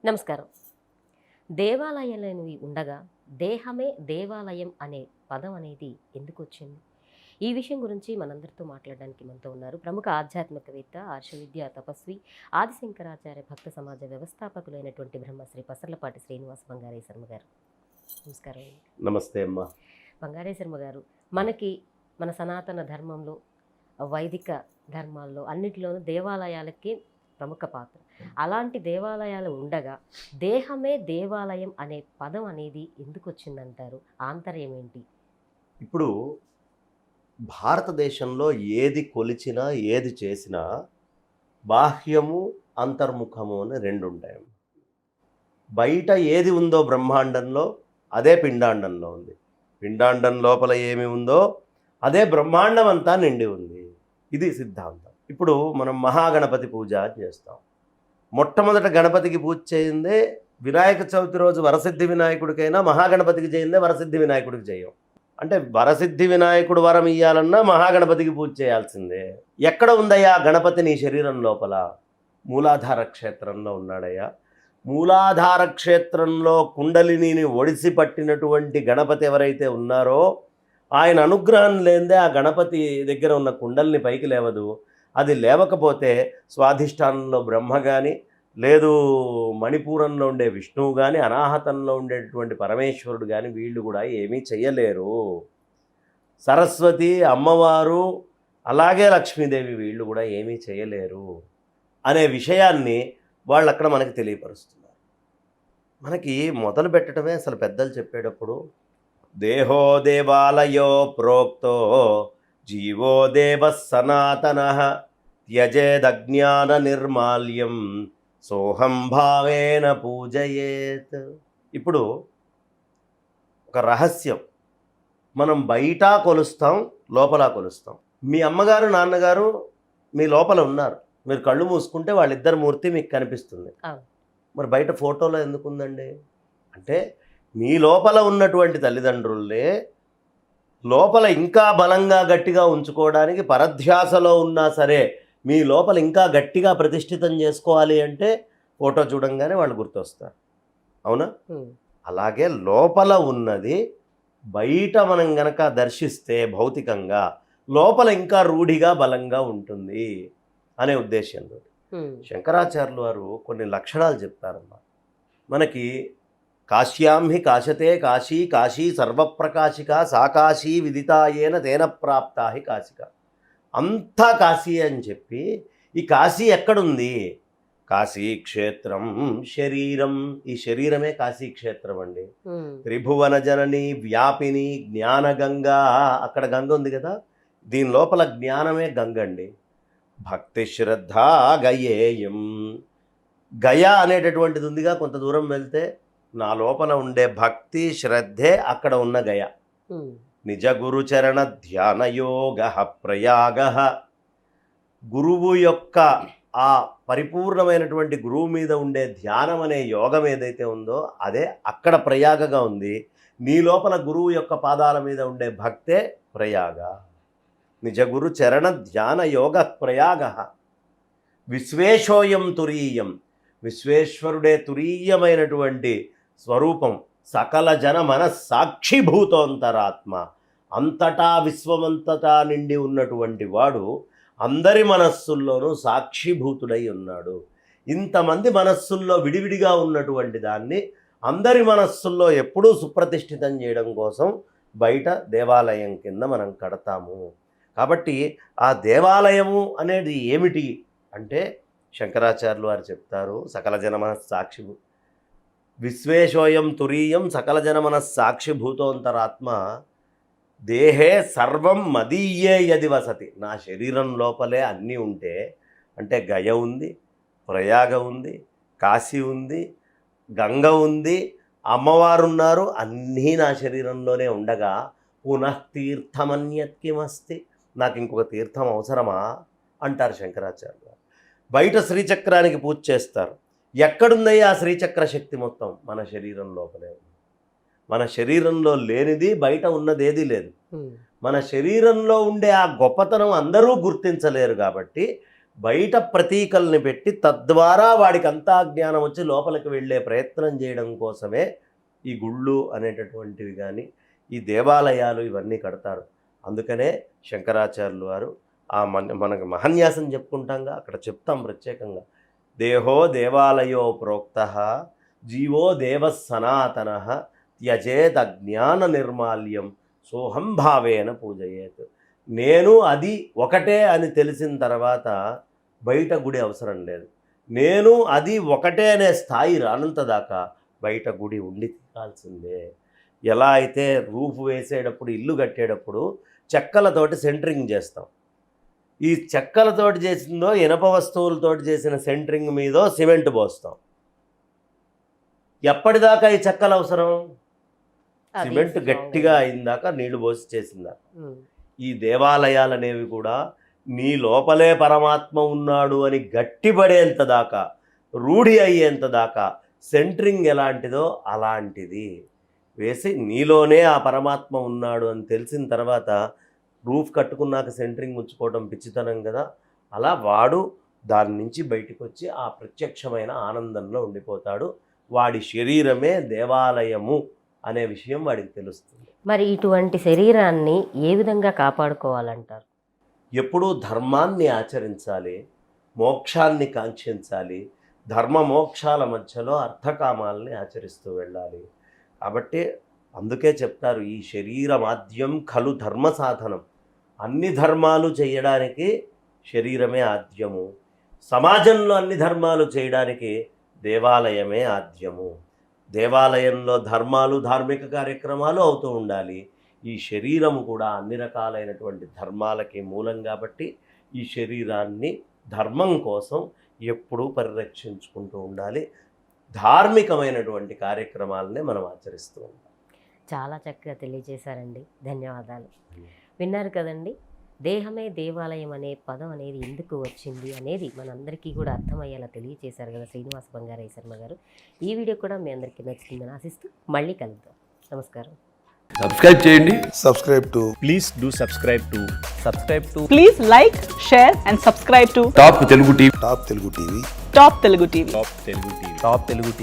నమస్కారం. దేవాలయాలనేవి ఉండగా దేహమే దేవాలయం అనే పదం అనేది ఎందుకు వచ్చింది? ఈ విషయం గురించి మనందరితో మాట్లాడడానికి మనతో ఉన్నారు ప్రముఖ ఆధ్యాత్మికవేత్త, ఆర్షవిద్య తపస్వి, ఆదిశంకరాచార్య భక్త సమాజ వ్యవస్థాపకులైనటువంటి బ్రహ్మశ్రీ పసర్లపాటి శ్రీనివాస బంగారే శర్మ గారు. నమస్కారం అండి. నమస్తే అమ్మా. బంగారే శర్మ గారు, మనకి మన సనాతన ధర్మంలో, వైదిక ధర్మాల్లో అన్నిటిలోనూ దేవాలయాలకి ప్రముఖ పాత్ర. అలాంటి దేవాలయాలు ఉండగా దేహమే దేవాలయం అనే పదం అనేది ఎందుకు వచ్చిందంటారు? ఆంతర్యం ఏంటి? ఇప్పుడు భారతదేశంలో ఏది కొలిచినా ఏది చేసినా బాహ్యము అంతర్ముఖము అని రెండు ఉంటాయి. బయట ఏది ఉందో బ్రహ్మాండంలో అదే పిండాండంలో ఉంది. పిండాండం లోపల ఏమి ఉందో అదే బ్రహ్మాండం అంతా నిండి ఉంది. ఇది సిద్ధాంతం. ఇప్పుడు మనం మహాగణపతి పూజ చేస్తాం. మొట్టమొదట గణపతికి పూజ చేయిందే వినాయక చవితి రోజు వరసిద్ధి వినాయకుడికైనా మహాగణపతికి చేయిందే వరసిద్ధి వినాయకుడికి చేయం. అంటే వరసిద్ధి వినాయకుడు వరం ఇయ్యాలన్నా మహాగణపతికి పూజ చేయాల్సిందే. ఎక్కడ ఉందయ్యా గణపతి నీ శరీరం లోపల? మూలాధార క్షేత్రంలో ఉన్నాడయ్యా. మూలాధార క్షేత్రంలో కుండలిని ఒడిసి పట్టినటువంటి గణపతి ఎవరైతే ఉన్నారో ఆయన అనుగ్రహం లేదే ఆ గణపతి దగ్గర ఉన్న కుండలిని పైకి లేవదు. అది లేవకపోతే స్వాధిష్టానంలో బ్రహ్మ కానీ, లేదు మణిపూరంలో ఉండే విష్ణువు కానీ, అనాహతంలో ఉండేటువంటి పరమేశ్వరుడు కానీ వీళ్ళు కూడా ఏమీ చెయ్యలేరు. సరస్వతి అమ్మవారు అలాగే లక్ష్మీదేవి వీళ్ళు కూడా ఏమీ చేయలేరు అనే విషయాన్ని వాళ్ళు అక్కడ మనకి తెలియపరుస్తున్నారు. మనకి మొదలు పెట్టడమే అసలు పెద్దలు చెప్పేటప్పుడు దేహో దేవాలయో ప్రోక్తో జీవో దేవ సనాతనః త్యజేదజ్ఞాన నిర్మాల్యం సోహం భావేన పూజయేత్. ఇప్పుడు ఒక రహస్యం, మనం బయట కొలుస్తాం, లోపల కొలుస్తాం. మీ అమ్మగారు నాన్నగారు మీ లోపల ఉన్నారు. మీరు కళ్ళు మూసుకుంటే వాళ్ళిద్దరు మూర్తి మీకు కనిపిస్తుంది. మరి బయట ఫోటోలో ఎందుకు ఉందండి? అంటే మీ లోపల ఉన్నటువంటి తల్లిదండ్రులే లోపల ఇంకా బలంగా గట్టిగా ఉంచుకోవడానికి పరధ్యాసలో ఉన్నా సరే మీ లోపల ఇంకా గట్టిగా ప్రతిష్ఠితం చేసుకోవాలి అంటే ఫోటో చూడంగానే వాళ్ళు గుర్తొస్తారు. అవునా? అలాగే లోపల ఉన్నది బయట మనం గనక దర్శిస్తే భౌతికంగా లోపల ఇంకా రూఢిగా బలంగా ఉంటుంది అనే ఉద్దేశంతో శంకరాచార్యులు వారు కొన్ని లక్షణాలు చెప్తారమ్మా. మనకి కాశ్యాం హి కాశతే కాశీ కాశీ సర్వప్రకాశిక సాకాశీ విదితాయేన తేన ప్రాప్తా హి కాశిక. అంతా కాశీ అని చెప్పి ఈ కాశీ ఎక్కడుంది? కాశీ క్షేత్రం శరీరం. ఈ శరీరమే కాశీ క్షేత్రం అండి. త్రిభువన జనని వ్యాపిని జ్ఞానగంగా. అక్కడ గంగ ఉంది కదా, దీని లోపల జ్ఞానమే గంగ అండి. భక్తి శ్రద్ధ గయేయం. గయ అనేటటువంటిది ఉందిగా, కొంత దూరం వెళ్తే నా లోపల ఉండే భక్తి శ్రద్ధే అక్కడ ఉన్న గయ. నిజ గురుచరణ ధ్యాన యోగ ప్రయాగ. గురువు యొక్క ఆ పరిపూర్ణమైనటువంటి గురువు మీద ఉండే ధ్యానం అనే యోగం ఏదైతే ఉందో అదే అక్కడ ప్రయాగగా ఉంది. నీ లోపల గురువు యొక్క పాదాల మీద ఉండే భక్తే ప్రయాగ. నిజ గురు చరణ ధ్యాన యోగ ప్రయాగ. విశ్వేశోయం తురీయం. విశ్వేశ్వరుడే తురీయమైనటువంటి స్వరూపం. సకల జన మన సాక్షిభూతోంతరాత్మ. అంతటా విశ్వమంతటా నిండి ఉన్నటువంటి వాడు అందరి మనస్సుల్లోనూ సాక్షిభూతుడై ఉన్నాడు. ఇంతమంది మనస్సుల్లో విడివిడిగా ఉన్నటువంటి దాన్ని అందరి మనస్సుల్లో ఎప్పుడూ సుప్రతిష్ఠితం చేయడం కోసం బయట దేవాలయం కింద మనం కడతాము. కాబట్టి ఆ దేవాలయము అనేది ఏమిటి అంటే శంకరాచార్యులు వారు చెప్తారు, సకల జనమన సాక్షి విశ్వేశోయం తురీయం సకల జనమన సాక్షిభూతోంతరాత్మ దేహే సర్వం మదీయే యది వసతి. నా శరీరం లోపలే అన్నీ ఉంటే, అంటే గయ ఉంది, ప్రయాగ ఉంది, కాశీ ఉంది, గంగ ఉంది, అమ్మవారు ఉన్నారు, అన్నీ నా శరీరంలోనే ఉండగా పునఃతీర్థమన్యత్కిమస్తి. నాకు ఇంకొక తీర్థం అవసరమా అంటారు శంకరాచార్యులు. బయట శ్రీచక్రానికి పూజ చేస్తారు. ఎక్కడుందయ్యా ఆ శ్రీచక్ర శక్తి? మొత్తం మన శరీరం లోపలే ఉంది. మన శరీరంలో లేనిది బయట ఉన్నదేది లేదు. మన శరీరంలో ఉండే ఆ గొప్పతనం అందరూ గుర్తించలేరు కాబట్టి బయట ప్రతీకల్ని పెట్టి తద్వారా వాడికి అంతా జ్ఞానం వచ్చి లోపలికి వెళ్ళే ప్రయత్నం చేయడం కోసమే ఈ గుళ్ళు అనేటటువంటివి కానీ ఈ దేవాలయాలు ఇవన్నీ కడతారు. అందుకనే శంకరాచార్యులు వారు మనకు మహన్యాసం చెప్పుకుంటాంగా, అక్కడ చెప్తాం ప్రత్యేకంగా, దేహో దేవాలయో ప్రోక్త జీవో దేవ సనాతన త్యజేద్ అజ్ఞాన నిర్మాల్యం సోహం భావేన పూజయేత్. నేను అది ఒకటే అని తెలిసిన తర్వాత బయట గుడి అవసరం లేదు. నేను అది ఒకటే అనే స్థాయి రానంత దాకా బయట గుడి ఉండి తీరాల్సిందే. ఎలా అయితే రూఫ్ వేసేటప్పుడు, ఇల్లు కట్టేటప్పుడు చెక్కలతోటి సెంటరింగ్ చేస్తాం. ఈ చెక్కలతోటి చేసిందో ఇనప వస్తువులతోటి చేసిన సెంటరింగ్ మీదో సిమెంట్ పోస్తాం. ఎప్పటిదాకా ఈ చెక్కలు అవసరం? సిమెంట్ గట్టిగా అయిందాక, నీళ్లు పోసి చేసిందాక. ఈ దేవాలయాలు అనేవి కూడా నీ లోపలే పరమాత్మ ఉన్నాడు అని గట్టిపడేంత దాకా, రూఢి అయ్యేంత దాకా సెంటరింగ్ ఎలాంటిదో అలాంటిది వేసి నీలోనే ఆ పరమాత్మ ఉన్నాడు అని తెలిసిన తర్వాత రూఫ్ కట్టుకున్నాక సెంటరింగ్ ఉంచుకోవడం పిచ్చితనం కదా. అలా వాడు దాని నుంచి బయటకు వచ్చి ఆ ప్రత్యక్షమైన ఆనందంలో ఉండిపోతాడు. వాడి శరీరమే దేవాలయము అనే విషయం వాడికి తెలుస్తుంది. మరి ఇటువంటి శరీరాన్ని ఏ విధంగా కాపాడుకోవాలంటారు? ఎప్పుడూ ధర్మాన్ని ఆచరించాలి, మోక్షాన్ని కాంక్షించాలి, ధర్మ మోక్షాల మధ్యలో అర్థకామాలని ఆచరిస్తూ వెళ్ళాలి. కాబట్టి అందుకే చెప్తారు, ఈ శరీర మాధ్యం ఖలు ధర్మ సాధనం. అన్ని ధర్మాలు చేయడానికి శరీరమే ఆద్యము, సమాజంలో అన్ని ధర్మాలు చేయడానికి దేవాలయమే ఆద్యము. దేవాలయంలో ధర్మాలు, ధార్మిక కార్యక్రమాలు అవుతూ ఉండాలి. ఈ శరీరము కూడా అన్ని రకాలైనటువంటి ధర్మాలకి మూలం కాబట్టి ఈ శరీరాన్ని ధర్మం కోసం ఎప్పుడూ పరిరక్షించుకుంటూ ఉండాలి. ధార్మికమైనటువంటి కార్యక్రమాలనే మనం ఆచరిస్తూ ఉంటాం. చాలా చక్కగా తెలియజేశారండి, ధన్యవాదాలు. విన్నారు కదండి, దేహమే దేవాలయం అనే పదం అనేది ఎందుకు వచ్చింది అనేది మనందరికీ కూడా అర్థమయ్యేలా తెలియజేశారు కదా శ్రీనివాస బంగారయ్య శర్మ గారు. ఈ వీడియో కూడా మీ అందరికీ నచ్చుతుందని ఆశిస్తూ మళ్ళీ కలుద్దాం. నమస్కారం. సబ్స్క్రైబ్ చేయండి. Please do subscribe to Please like, share and subscribe to top Telugu TV. Top Telugu TV. Top Telugu TV.